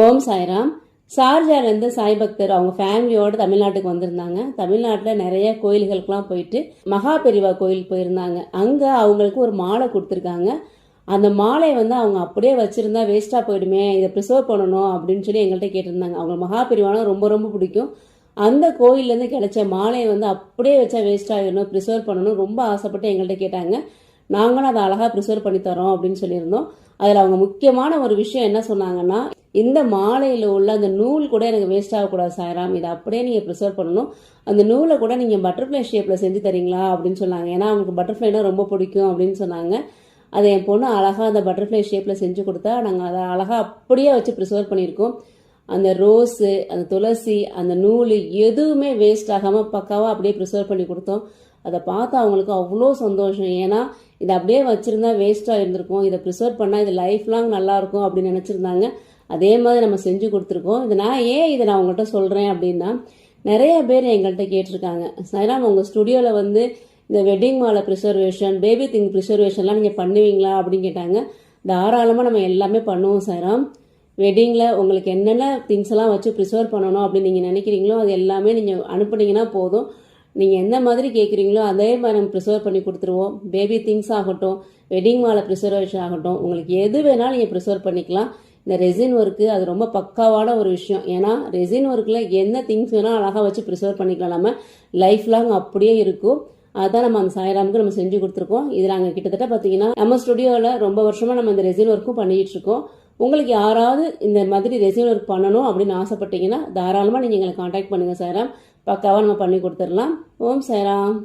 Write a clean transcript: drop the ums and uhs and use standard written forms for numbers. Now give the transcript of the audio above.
ஓம் சாய்ராம். ஷார்ஜாலேருந்து சாய் பக்தர் அவங்க ஃபேமிலியோடு தமிழ்நாட்டுக்கு வந்திருந்தாங்க. தமிழ்நாட்டில் நிறைய கோயில்களுக்கெல்லாம் போயிட்டு மகா பெரிவா கோயில் போயிருந்தாங்க. அங்கே அவங்களுக்கு ஒரு மாலை கொடுத்துருக்காங்க. அந்த மாலையை அவங்க அப்படியே வச்சுருந்தா வேஸ்ட்டாக போயிடுமே, இதை ப்ரிசர்வ் பண்ணணும் அப்படின்னு சொல்லி எங்கள்கிட்ட கேட்டிருந்தாங்க. அவங்க மகா பெரிவானா ரொம்ப ரொம்ப பிடிக்கும். அந்த கோயிலேருந்து கிடைச்ச மாலையை அப்படியே வச்சா வேஸ்ட் ஆகிடணும், ப்ரிசர்வ் பண்ணணும் ரொம்ப ஆசைப்பட்டு எங்கள்கிட்ட கேட்டாங்க. நாங்களும் அதை அழகாக ப்ரிசர்வ் பண்ணி தரோம் அப்படின்னு சொல்லியிருந்தோம். அதில் அவங்க முக்கியமான ஒரு விஷயம் என்ன சொன்னாங்கன்னா, இந்த மாலையில் உள்ள அந்த நூல் கூட எனக்கு வேஸ்ட் ஆகக்கூடாது சாய்ராம், இதை அப்படியே நீங்கள் ப்ரிசர்வ் பண்ணணும், அந்த நூலை கூட நீங்கள் பட்டர்ஃப்ளை ஷேப்பில் செஞ்சு தரீங்களா அப்படின்னு சொன்னாங்க. ஏன்னா அவங்களுக்கு பட்டர்ஃப்ளைனா ரொம்ப பிடிக்கும் அப்படின்னு சொன்னாங்க. அதை என் பொண்ணு அழகாக அந்த பட்டர்ஃப்ளை ஷேப்பில் செஞ்சு கொடுத்தா நாங்கள் அதை அழகாக அப்படியே வச்சு ப்ரிசர்வ் பண்ணியிருக்கோம். அந்த ரோஸு, அந்த துளசி, அந்த நூல் எதுவுமே வேஸ்ட் ஆகாமல் பக்காவாக அப்படியே ப்ரிசர்வ் பண்ணி கொடுத்தோம். அதை பார்த்து அவங்களுக்கு அவ்வளோ சந்தோஷம். ஏன்னா இதை அப்படியே வச்சுருந்தா வேஸ்ட்டாக இருந்திருக்கும், இதை ப்ரிசர்வ் பண்ணால் இது லைஃப் லாங் நல்லாயிருக்கும் அப்படின்னு நினச்சிருந்தாங்க. அதே மாதிரி நம்ம செஞ்சு கொடுத்துருக்கோம். இதை நான் உங்கள்கிட்ட சொல்கிறேன் அப்படின்னா, நிறைய பேர் எங்கள்கிட்ட கேட்டிருக்காங்க, சாய்ராம் உங்கள் ஸ்டுடியோவில் இந்த வெட்டிங் மாலை ப்ரிசர்வேஷன், பேபி திங் ப்ரிசர்வேஷன்லாம் நீங்கள் பண்ணுவீங்களா அப்படின்னு கேட்டாங்க. தாராளமாக நம்ம எல்லாமே பண்ணுவோம் சாய்ராம். வெட்டிங்கில் உங்களுக்கு என்னென்ன திங்ஸ் எல்லாம் வச்சு ப்ரிசர்வ் பண்ணணும் அப்படின்னு நீங்கள் நினைக்கிறீங்களோ அது எல்லாமே நீங்கள் அனுப்புனீங்கன்னா போதும். நீங்கள் எந்த மாதிரி கேட்குறீங்களோ அதே மாதிரி நம்ம ப்ரிசர்வ் பண்ணி கொடுத்துருவோம். பேபி திங்ஸ் ஆகட்டும், வெட்டிங் மாலை ப்ரிசர்வேஷன் ஆகட்டும், உங்களுக்கு எது வேணாலும் நீங்கள் ப்ரிசர்வ் பண்ணிக்கலாம். இந்த ரெசின் ஒர்க்கு அது ரொம்ப பக்காவான ஒரு விஷயம். ஏன்னா ரெசின் ஒர்க்கில் என்ன திங்ஸ் வேணால் அழகாக வச்சு ப்ரிசர்வ் பண்ணிக்கலாம், நம்ம லைஃப் லாங் அப்படியே இருக்கும். அதான் நம்ம அந்த சாய்ராமுக்கு நம்ம செஞ்சு கொடுத்துருக்கோம். இது நாங்கள் கிட்டத்தட்ட பார்த்தீங்கன்னா நம்ம ஸ்டுடியோவில் ரொம்ப வருஷமாக நம்ம இந்த ரெசின் ஒர்க்கும் பண்ணிகிட்டு இருக்கோம். உங்களுக்கு யாராவது இந்த மாதிரி ரெசின் ஒர்க் பண்ணணும் அப்படின்னு ஆசைப்பட்டீங்கன்னா தாராளமாக நீங்கள் எங்களை காண்டாக்ட் பண்ணுங்கள் சாய்ராம், பக்காவாக நம்ம பண்ணி கொடுத்துடலாம். ஓம் சாய்ராம்.